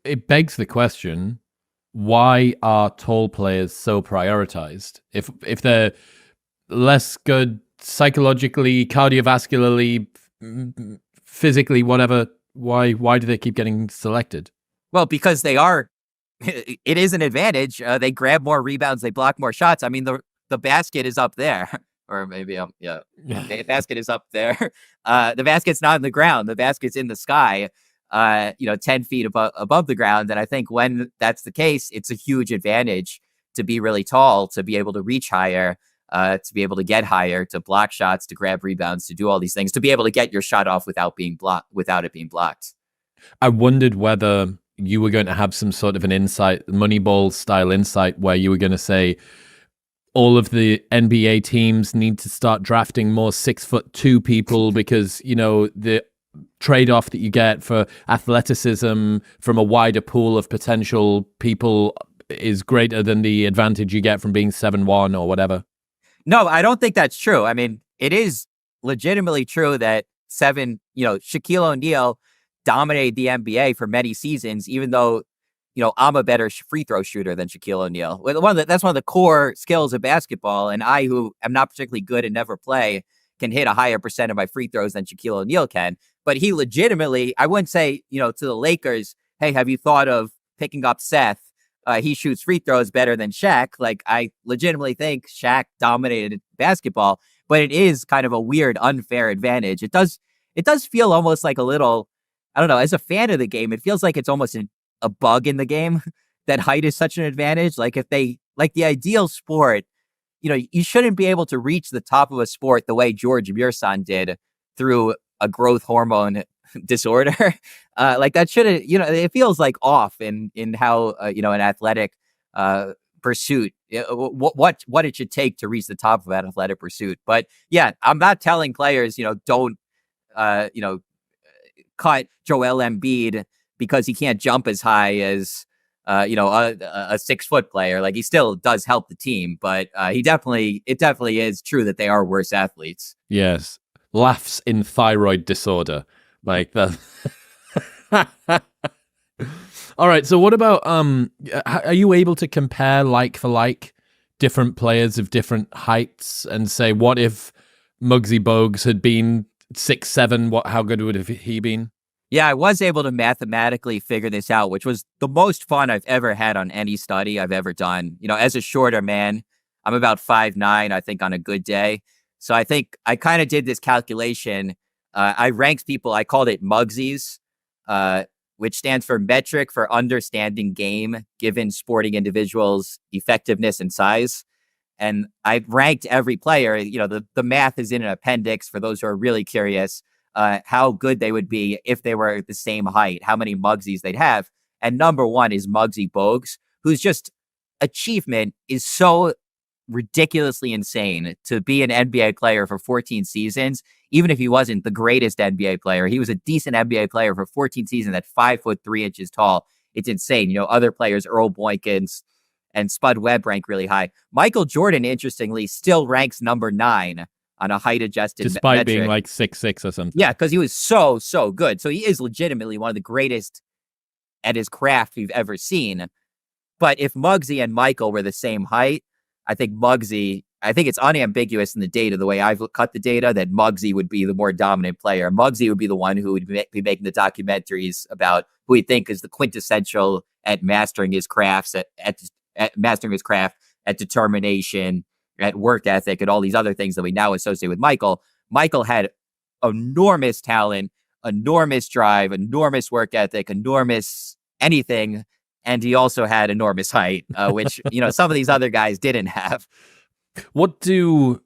it begs the question: why are tall players so prioritized? If they're less good psychologically, cardiovascularly, physically, whatever, why do they keep getting selected? Well, because they are, it is an advantage. They grab more rebounds, they block more shots. I mean, the basket is up there, or maybe yeah, the basket is up there. The basket's not in the ground. The basket's in the sky. 10 feet above the ground. And I think when that's the case, it's a huge advantage to be really tall, to be able to reach higher, to be able to get higher, to block shots, to grab rebounds, to do all these things, to be able to get your shot off without it being blocked. I wondered whether you were going to have some sort of an insight, Moneyball style insight, where you were going to say all of the NBA teams need to start drafting more 6'2" people because, the trade-off that you get for athleticism from a wider pool of potential people is greater than the advantage you get from being 7'1" or whatever. No, I don't think that's true. I mean, it is legitimately true that Shaquille O'Neal dominated the NBA for many seasons, even though, I'm a better free throw shooter than Shaquille O'Neal. That's one of the core skills of basketball. And I, who am not particularly good and never play, can hit a higher percent of my free throws than Shaquille O'Neal can. But he legitimately, I wouldn't say, to the Lakers, hey, have you thought of picking up Seth? He shoots free throws better than Shaq. Like, I legitimately think Shaq dominated basketball, but it is kind of a weird, unfair advantage. It does feel almost like a little, I don't know, as a fan of the game, it feels like it's almost a bug in the game that height is such an advantage. Like, if they, like the ideal sport, you shouldn't be able to reach the top of a sport the way George Muresan did through a growth hormone disorder. Like, that shouldn't, it feels like off in how, an athletic pursuit, what it should take to reach the top of an athletic pursuit. But yeah, I'm not telling players, don't, cut Joel Embiid because he can't jump as high as, a 6-foot player. Like, he still does help the team, but it definitely is true that they are worse athletes. Yes. Laughs in thyroid disorder. Like that. All right. So what about, are you able to compare like for like different players of different heights and say, what if Muggsy Bogues had been 6'7", how good would have he been? Yeah, I was able to mathematically figure this out, which was the most fun I've ever had on any study I've ever done. As a shorter man, I'm about 5'9", I think, on a good day. So I think I kind of did this calculation. I ranked people, I called it Muggsies, which stands for metric for understanding game, given sporting individuals' effectiveness and size. And I ranked every player. The math is in an appendix for those who are really curious. How good they would be if they were the same height, how many Muggsies they'd have. And number one is Muggsy Bogues, whose just achievement is so ridiculously insane to be an NBA player for 14 seasons. Even if he wasn't the greatest NBA player, he was a decent NBA player for 14 seasons at 5'3" tall. It's insane. Other players, Earl Boykins and Spud Webb, rank really high. Michael Jordan, interestingly, still ranks number 9 on a height adjusted despite metric. Being like 6'6" or something. Yeah, because he was so good. So he is legitimately one of the greatest at his craft we've ever seen. But if Muggsy and Michael were the same height, I think it's unambiguous in the data, the way I've cut the data, that Muggsy would be the more dominant player. Muggsy would be the one who would be making the documentaries about who we think is the quintessential at mastering his crafts, at mastering his craft, at determination, at work ethic, and all these other things that we now associate with Michael. Michael had enormous talent, enormous drive, enormous work ethic, enormous anything. And he also had enormous height, which, some of these other guys didn't have. What do